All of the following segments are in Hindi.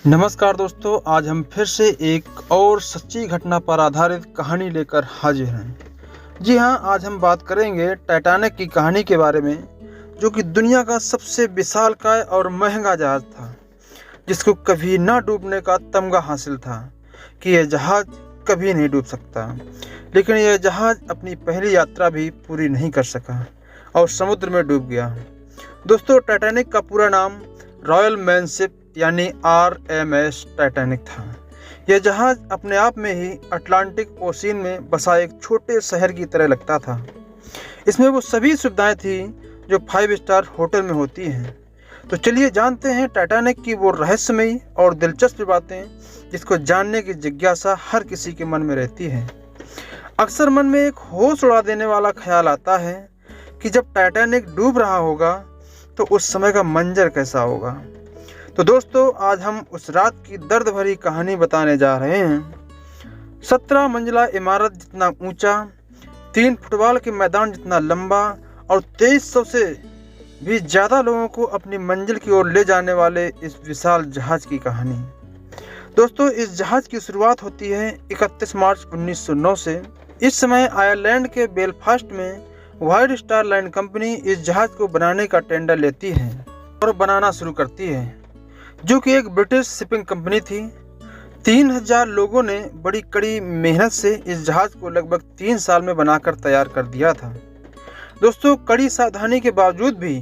नमस्कार दोस्तों, आज हम फिर से एक और सच्ची घटना पर आधारित कहानी लेकर हाजिर हैं। जी हाँ, आज हम बात करेंगे टाइटैनिक की कहानी के बारे में, जो कि दुनिया का सबसे विशालकाय और महंगा जहाज था, जिसको कभी ना डूबने का तमगा हासिल था कि यह जहाज कभी नहीं डूब सकता। लेकिन यह जहाज अपनी पहली यात्रा भी पूरी नहीं कर सका और समुद्र में डूब गया। दोस्तों, टाइटैनिक का पूरा नाम रॉयल मैनशिप यानी RMS टाइटैनिक था। यह जहाज अपने आप में ही अटलांटिक ओशियन में बसा एक छोटे शहर की तरह लगता था। इसमें वो सभी सुविधाएं थी जो 5 स्टार होटल में होती हैं। तो चलिए जानते हैं टाइटैनिक की वो रहस्यमयी और दिलचस्प बातें जिसको जानने की जिज्ञासा हर किसी के मन में रहती है। अक्सर मन में एक होश उड़ा देने वाला ख्याल आता है कि जब टाइटैनिक डूब रहा होगा तो उस समय का मंजर कैसा होगा। तो दोस्तों, आज हम उस रात की दर्द भरी कहानी बताने जा रहे हैं। 17 मंजिला इमारत जितना ऊंचा, 3 फुटबॉल के मैदान जितना लंबा और 2300 से भी ज़्यादा लोगों को अपनी मंजिल की ओर ले जाने वाले इस विशाल जहाज की कहानी। दोस्तों, इस जहाज की शुरुआत होती है 31 मार्च 1909 से। इस समय आयरलैंड के बेलफास्ट में व्हाइट स्टार लाइन कंपनी इस जहाज को बनाने का टेंडर लेती है और बनाना शुरू करती है, जो कि एक ब्रिटिश शिपिंग कंपनी थी। 3000 लोगों ने बड़ी कड़ी मेहनत से इस जहाज को लगभग 3 साल में बनाकर तैयार कर दिया था। दोस्तों, कड़ी सावधानी के बावजूद भी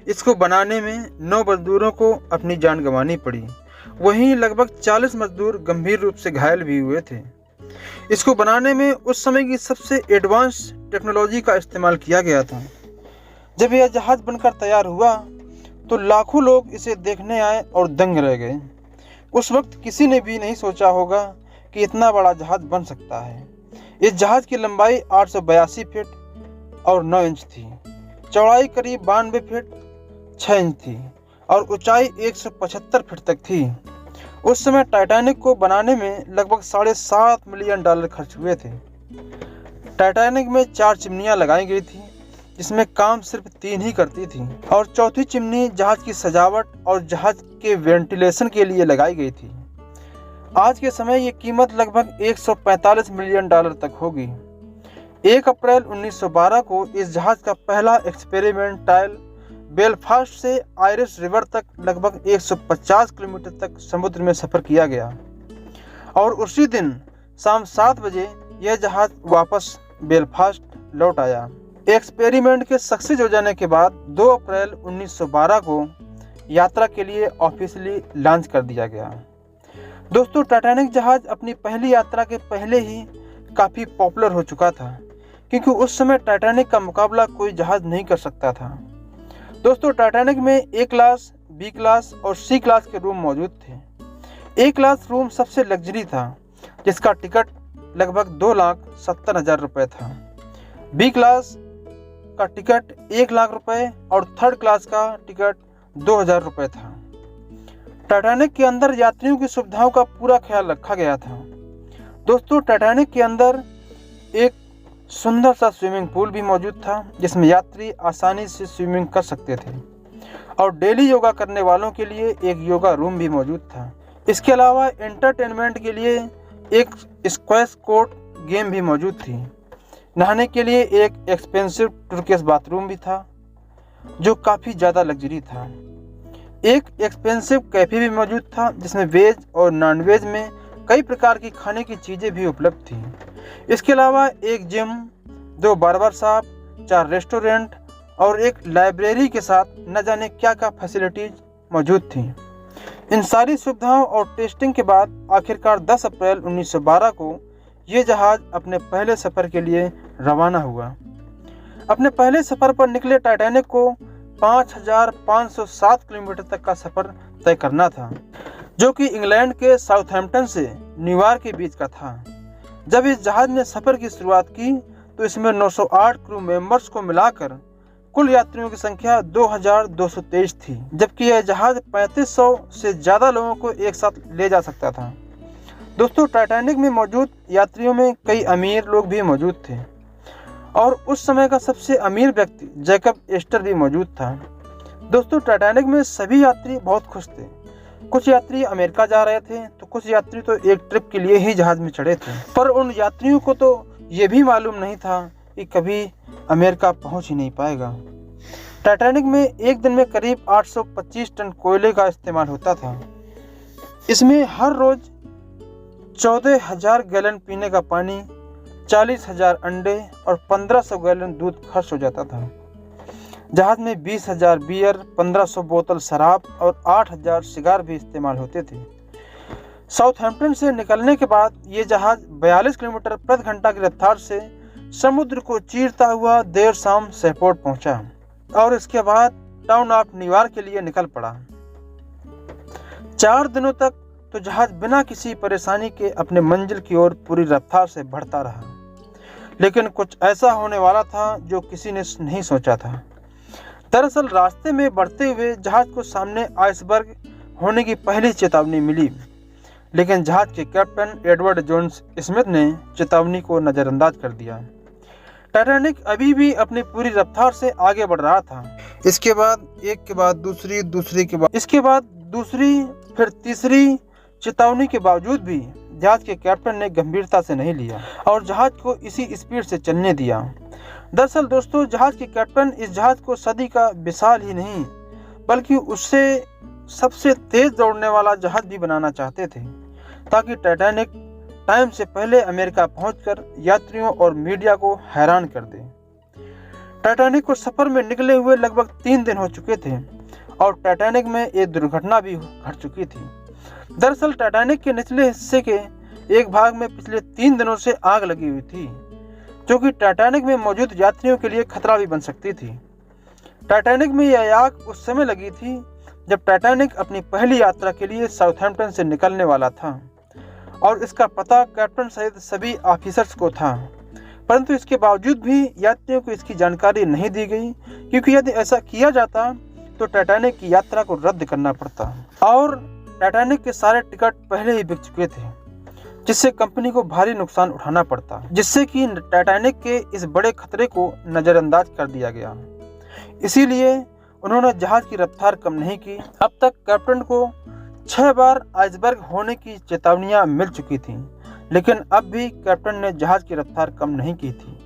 इसको बनाने में 9 मजदूरों को अपनी जान गंवानी पड़ी। वहीं लगभग 40 मजदूर गंभीर रूप से घायल भी हुए थे। इसको बनाने में उस समय की सबसे एडवांस टेक्नोलॉजी का इस्तेमाल किया गया था। जब यह जहाज बनकर तैयार हुआ तो लाखों लोग इसे देखने आए और दंग रह गए। उस वक्त किसी ने भी नहीं सोचा होगा कि इतना बड़ा जहाज बन सकता है। इस जहाज की लंबाई 882 फीट और 9 इंच थी, चौड़ाई करीब 92 फीट 6 इंच थी और ऊंचाई 175 फीट तक थी। उस समय टाइटैनिक को बनाने में लगभग $7.5 मिलियन खर्च हुए थे। टाइटैनिक में 4 चिमनियां लगाई गई थी, जिसमें काम सिर्फ 3 ही करती थी, और चौथी चिमनी जहाज की सजावट और जहाज के वेंटिलेशन के लिए लगाई गई थी। आज के समय ये कीमत लगभग $145 मिलियन तक होगी। 1 अप्रैल 1912 को इस जहाज का पहला एक्सपेरिमेंट ट्रायल बेलफास्ट से आयरिश रिवर तक लगभग 150 किलोमीटर तक समुद्र में सफर किया गया और उसी दिन शाम 7 बजे यह जहाज वापस बेलफास्ट लौट आया। एक्सपेरिमेंट के सक्सेस हो जाने के बाद 2 अप्रैल 1912 को यात्रा के लिए ऑफिशियली लॉन्च कर दिया गया। दोस्तों, टाइटैनिक जहाज अपनी पहली यात्रा के पहले ही काफ़ी पॉपुलर हो चुका था, क्योंकि उस समय टाइटैनिक का मुकाबला कोई जहाज नहीं कर सकता था। दोस्तों, टाइटैनिक में A क्लास, B क्लास और C क्लास के रूम मौजूद थे। A क्लास रूम सबसे लग्जरी था, जिसका टिकट लगभग 2,70,000 रुपये था। B क्लास का टिकट 1 लाख रुपए और 3rd क्लास का टिकट 2,000 रुपये था। टाइटैनिक के अंदर यात्रियों की सुविधाओं का पूरा ख्याल रखा गया था। दोस्तों, टाइटैनिक के अंदर एक सुंदर सा स्विमिंग पूल भी मौजूद था, जिसमें यात्री आसानी से स्विमिंग कर सकते थे, और डेली योगा करने वालों के लिए एक योगा रूम भी मौजूद था। इसके अलावा एंटरटेनमेंट के लिए एक स्क्वैश कोर्ट गेम भी मौजूद थी। नहाने के लिए एक एक्सपेंसिव टर्किश बाथरूम भी था, जो काफ़ी ज़्यादा लग्जरी था। एक एक्सपेंसिव कैफ़े भी मौजूद था, जिसमें वेज और नॉन वेज में कई प्रकार की खाने की चीज़ें भी उपलब्ध थीं। इसके अलावा एक जिम, 2 बार्बर शॉप, 4 रेस्टोरेंट और एक लाइब्रेरी के साथ न जाने क्या क्या फैसिलिटीज मौजूद थीं। इन सारी सुविधाओं और टेस्टिंग के बाद आखिरकार 10 अप्रैल 1912 को ये जहाज अपने पहले सफ़र के लिए रवाना हुआ। अपने पहले सफ़र पर निकले टाइटैनिक को 5,507 किलोमीटर तक का सफ़र तय करना था, जो कि इंग्लैंड के साउथहैम्पटन से न्यूयॉर्क के बीच का था। जब इस जहाज ने सफ़र की शुरुआत की तो इसमें 908 क्रू मेंबर्स को मिलाकर कुल यात्रियों की संख्या 2,223 थी, जबकि यह जहाज 3500 से ज़्यादा लोगों को एक साथ ले जा सकता था। दोस्तों, टाइटैनिक में मौजूद यात्रियों में कई अमीर लोग भी मौजूद थे और उस समय का सबसे अमीर व्यक्ति जैकब एस्टर भी मौजूद था। दोस्तों, टाइटैनिक में सभी यात्री बहुत खुश थे, कुछ यात्री अमेरिका जा रहे थे तो कुछ यात्री तो एक ट्रिप के लिए ही जहाज में चढ़े थे, पर उन यात्रियों को तो ये भी मालूम नहीं था कि कभी अमेरिका पहुंच ही नहीं पाएगा। टाइटैनिक में एक दिन में करीब 825 टन कोयले का इस्तेमाल होता था। इसमें हर रोज 14,000 गैलन पीने का पानी, 40,000 अंडे और 1,500 गैलन दूध खर्च हो जाता था। जहाज में 20,000 बियर, 1,500 बोतल शराब और 8,000 सिगार भी इस्तेमाल होते थे। साउथहैम्पटन से निकलने के बाद ये जहाज 42 किलोमीटर प्रति घंटा की रफ्तार से समुद्र को चीरता हुआ देर शाम सेपोर्ट पहुंचा और इसके बाद टाउन ऑफ न्यूयॉर्क के लिए निकल पड़ा। 4 दिनों तक तो जहाज बिना किसी परेशानी के अपने मंजिल की ओर पूरी रफ्तार से बढ़ता रहा, लेकिन कुछ ऐसा होने वाला था जो किसी ने नहीं सोचा था। दरअसल रास्ते में बढ़ते हुए जहाज को सामने आइसबर्ग होने की पहली चेतावनी मिली, लेकिन जहाज के कैप्टन एडवर्ड जोन्स स्मिथ ने चेतावनी को नज़रअंदाज कर दिया। टाइटैनिक अभी भी अपनी पूरी रफ्तार से आगे बढ़ रहा था। इसके बाद एक के बाद दूसरी, दूसरी के बाद इसके बाद दूसरी, फिर तीसरी चेतावनी के बावजूद भी जहाज के कैप्टन ने गंभीरता से नहीं लिया और जहाज को इसी स्पीड से चलने दिया। दरअसल दोस्तों, जहाज के कैप्टन इस जहाज को सदी का विशाल ही नहीं बल्कि उससे सबसे तेज दौड़ने वाला जहाज भी बनाना चाहते थे, ताकि टाइटैनिक टाइम से पहले अमेरिका पहुंचकर यात्रियों और मीडिया को हैरान कर दे। टाइटैनिक को सफर में निकले हुए लगभग 3 दिन हो चुके थे और टाइटैनिक में एक दुर्घटना भी घट चुकी थी। दरअसल टाइटैनिक के निचले हिस्से के एक भाग में पिछले 3 दिनों से आग लगी हुई थी, जो कि टाइटैनिक में मौजूद यात्रियों के लिए खतरा भी बन सकती थी। टाइटैनिक में यह आग उस समय लगी थी जब टाइटैनिक अपनी पहली यात्रा के लिए साउथहैम्पटन से निकलने वाला था और इसका पता कैप्टन सहित सभी ऑफिसर्स को था, परंतु इसके बावजूद भी यात्रियों को इसकी जानकारी नहीं दी गई, क्योंकि यदि ऐसा किया जाता तो टाइटैनिक की यात्रा को रद्द करना पड़ता और टाइटैनिक के सारे टिकट पहले ही बिक चुके थे, जिससे कंपनी को भारी नुकसान उठाना पड़ता, जिससे कि टाइटैनिक के इस बड़े खतरे को नज़रअंदाज कर दिया गया। इसीलिए उन्होंने जहाज की रफ्तार कम नहीं की। अब तक कैप्टन को 6 बार आइसबर्ग होने की चेतावनियां मिल चुकी थीं, लेकिन अब भी कैप्टन ने जहाज की रफ्तार कम नहीं की थी।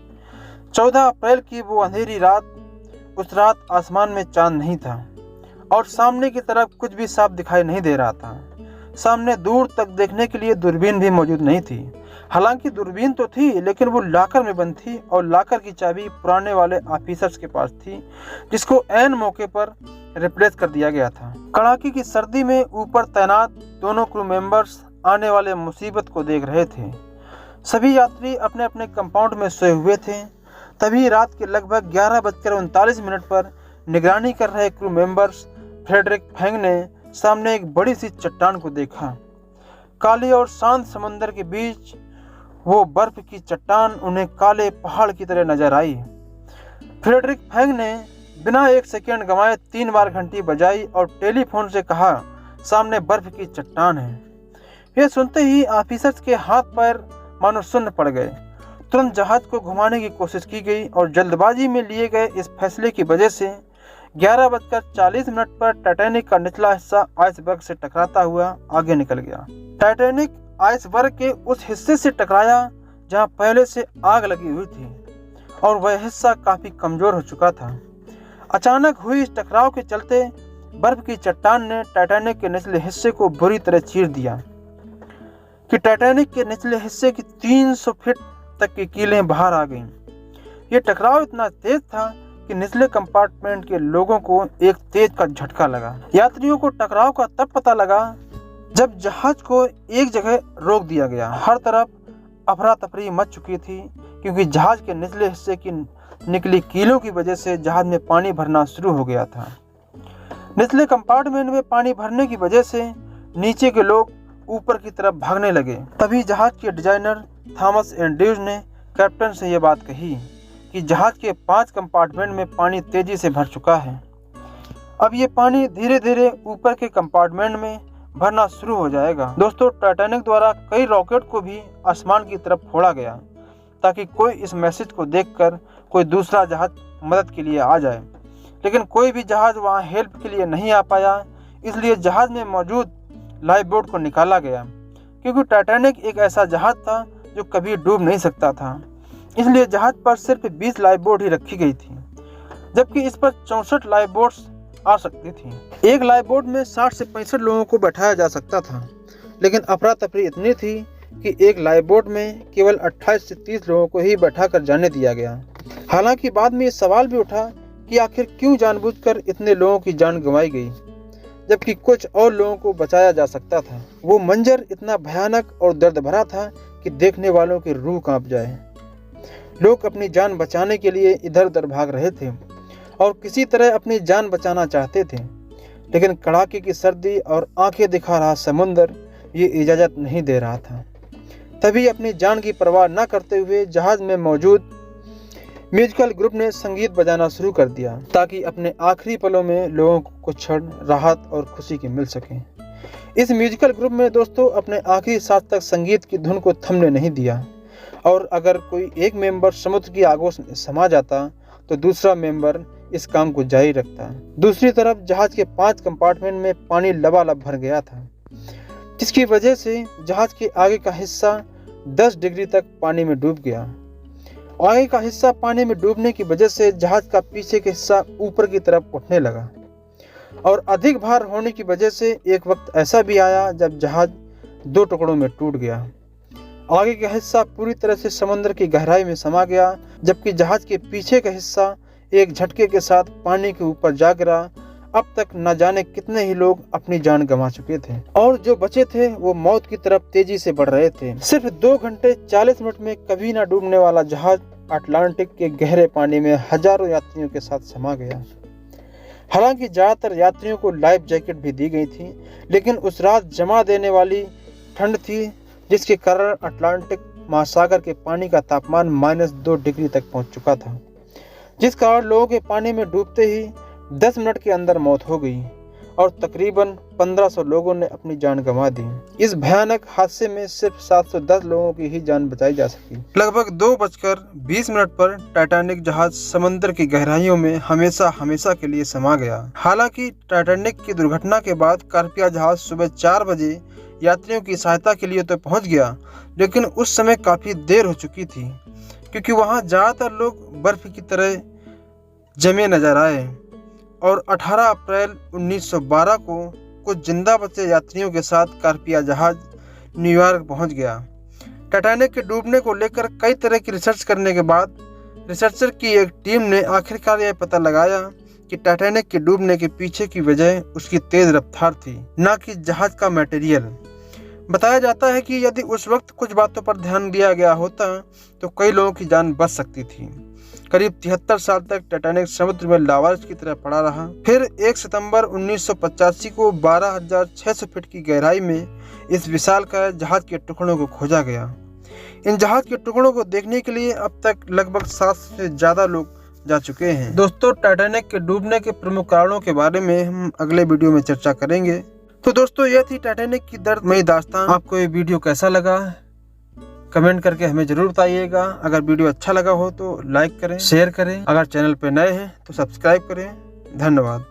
14 अप्रैल की वो अंधेरी रात, उस रात आसमान में चांद नहीं था और सामने की तरफ कुछ भी साफ दिखाई नहीं दे रहा था। सामने दूर तक देखने के लिए दूरबीन भी मौजूद नहीं थी। हालांकि दूरबीन तो थी, लेकिन वो लॉकर में बंद थी और लॉकर की चाबी पुराने वाले ऑफिसर्स के पास थी, जिसको ऐन मौके पर रिप्लेस कर दिया गया था। कड़ाके की सर्दी में ऊपर तैनात दोनों क्रू मेंबर्स आने वाले मुसीबत को देख रहे थे। सभी यात्री अपने अपने कंपाउंड में सोए हुए थे। तभी रात के लगभग 11:39 पर निगरानी कर रहे क्रू मेंबर्स फ्रेडरिक फैंग ने सामने एक बड़ी सी चट्टान को देखा। काले और शांत समंदर के बीच वो बर्फ की चट्टान उन्हें काले पहाड़ की तरह नजर आई। फ्रेडरिक फैंग ने बिना एक सेकेंड गंवाए 3 बार घंटी बजाई और टेलीफोन से कहा, सामने बर्फ की चट्टान है। यह सुनते ही ऑफिसर्स के हाथ पैर मानो शून्य पड़ गए। तुरंत जहाज को घुमाने की कोशिश की गई और जल्दबाजी में लिए गए इस फैसले की वजह से 11:40 पर टाइटैनिक का निचला हिस्सा आइसबर्ग से टकराता हुआ आगे निकल गया। टाइटैनिक आइसबर्ग के उस हिस्से से टकराया जहां पहले से आग लगी हुई थी और वह हिस्सा काफी कमजोर हो चुका था। अचानक हुई इस टकराव के चलते बर्फ की चट्टान ने टाइटैनिक के निचले हिस्से को बुरी तरह चीर दिया कि टाइटैनिक के निचले हिस्से की 300 फीट तक की कीलें बाहर आ गईं। ये टकराव इतना तेज था कि निचले कंपार्टमेंट के लोगों को एक तेज का झटका लगा। यात्रियों को टकराव का तब पता लगा जब जहाज को एक जगह रोक दिया गया। हर तरफ अफरा तफरी मच चुकी थी, क्योंकि जहाज के निचले हिस्से की निकली कीलों की वजह से जहाज में पानी भरना शुरू हो गया था। निचले कंपार्टमेंट में पानी भरने की वजह से नीचे के लोग ऊपर की तरफ भागने लगे। तभी जहाज के डिजाइनर थॉमस एंड्रयूज ने कैप्टन से यह बात कही कि जहाज के 5 कंपार्टमेंट में पानी तेजी से भर चुका है। अब ये पानी धीरे धीरे ऊपर के कंपार्टमेंट में भरना शुरू हो जाएगा। दोस्तों, टाइटैनिक द्वारा कई रॉकेट को भी आसमान की तरफ फोड़ा गया ताकि कोई इस मैसेज को देखकर कोई दूसरा जहाज मदद के लिए आ जाए, लेकिन कोई भी जहाज वहां हेल्प के लिए नहीं आ पाया। इसलिए जहाज में मौजूद लाइफ बोट को निकाला गया, क्योंकि टाइटैनिक एक ऐसा जहाज था जो कभी डूब नहीं सकता था। इसलिए जहाज पर सिर्फ 20 लाइफ बोट ही रखी गई थी, जबकि इस पर 64 लाइफ बोट्स आ सकती थी। एक लाइफ बोट में 60 से 65 लोगों को बैठाया जा सकता था, लेकिन अफरा तफरी इतनी थी कि एक लाइफ बोट में केवल 28 से 30 लोगों को ही बैठाकर जाने दिया गया। हालांकि बाद में ये सवाल भी उठा कि आखिर क्यों जानबूझकर इतने लोगों की जान गंवाई गई, जबकि कुछ और लोगों को बचाया जा सकता था। वो मंजर इतना भयानक और दर्द भरा था कि देखने वालों की रूह कांप जाए। लोग अपनी जान बचाने के लिए इधर उधर भाग रहे थे और किसी तरह अपनी जान बचाना चाहते थे, लेकिन कड़ाके की सर्दी और आंखें दिखा रहा समुंदर ये इजाज़त नहीं दे रहा था। तभी अपनी जान की परवाह न करते हुए जहाज में मौजूद म्यूजिकल ग्रुप ने संगीत बजाना शुरू कर दिया, ताकि अपने आखिरी पलों में लोगों को कुछ क्षण राहत और खुशी की मिल सके। इस म्यूजिकल ग्रुप में दोस्तों अपने आखिरी सांस तक संगीत की धुन को थमने नहीं दिया, और अगर कोई एक मेंबर समुद्र की आगोश में समा जाता तो दूसरा मेंबर इस काम को जारी रखता। दूसरी तरफ जहाज के 5 कंपार्टमेंट में पानी लबालब भर गया था, जिसकी वजह से जहाज के आगे का हिस्सा 10 डिग्री तक पानी में डूब गया। आगे का हिस्सा पानी में डूबने की वजह से जहाज का पीछे का हिस्सा ऊपर की तरफ उठने लगा, और अधिक भार होने की वजह से एक वक्त ऐसा भी आया जब जहाज 2 टुकड़ों में टूट गया। आगे का हिस्सा पूरी तरह से समुद्र की गहराई में समा गया, जबकि जहाज के पीछे का हिस्सा एक झटके के साथ पानी के ऊपर जा गिरा। अब तक न जाने कितने ही लोग अपनी जान गंवा चुके थे, और जो बचे थे वो मौत की तरफ तेजी से बढ़ रहे थे। सिर्फ 2 घंटे 40 मिनट में कभी न डूबने वाला जहाज अटलांटिक के गहरे पानी में हजारों यात्रियों के साथ समा गया। हालांकि ज्यादातर यात्रियों को लाइफ जैकेट भी दी गई थी, लेकिन उस रात जमा देने वाली ठंड थी, जिसके कारण अटलांटिक महासागर के पानी का तापमान -2 डिग्री तक पहुंच चुका था, जिस कारण लोगों के पानी में डूबते ही 10 मिनट के अंदर मौत हो गई, और तकरीबन 1500 लोगों ने अपनी जान गंवा दी। इस भयानक हादसे में सिर्फ 710 लोगों की ही जान बचाई जा सकी। लगभग 2:20 पर टाइटैनिक जहाज समंदर की गहराइयों में हमेशा के लिए समा गया। हालांकि टाइटैनिक की दुर्घटना के बाद कार्पिया जहाज सुबह 4 बजे यात्रियों की सहायता के लिए तो पहुंच गया, लेकिन उस समय काफी देर हो चुकी थी, क्योंकि वहां ज्यादातर लोग बर्फ की तरह जमे नजर आए। और 18 अप्रैल 1912 को कुछ जिंदा बचे यात्रियों के साथ कार्पिया जहाज न्यूयॉर्क पहुंच गया। टाइटैनिक के डूबने को लेकर कई तरह की रिसर्च करने के बाद रिसर्चर की एक टीम ने आखिरकार यह पता लगाया कि टाइटैनिक के डूबने के पीछे की वजह उसकी तेज रफ्तार थी, न कि जहाज का मटेरियल। बताया जाता है कि यदि उस वक्त कुछ बातों पर ध्यान दिया गया होता तो कई लोगों की जान बच सकती थी। करीब 73 साल तक टाइटैनिक समुद्र में लावारिस की तरह पड़ा रहा। फिर 1 सितंबर 1985 को 12,600 फीट की गहराई में इस विशालकाय जहाज के टुकड़ों को खोजा गया। इन जहाज के टुकड़ों को देखने के लिए अब तक लगभग 7 से ज्यादा लोग जा चुके हैं। दोस्तों, टाइटैनिक के डूबने के प्रमुख कारणों के बारे में हम अगले वीडियो में चर्चा करेंगे। तो दोस्तों, यह थी टाइटैनिक की दर्दमयी दास्तान। आपको ये वीडियो कैसा लगा कमेंट करके हमें जरूर बताइएगा। अगर वीडियो अच्छा लगा हो तो लाइक करें, शेयर करें। अगर चैनल पे नए हैं तो सब्सक्राइब करें। धन्यवाद।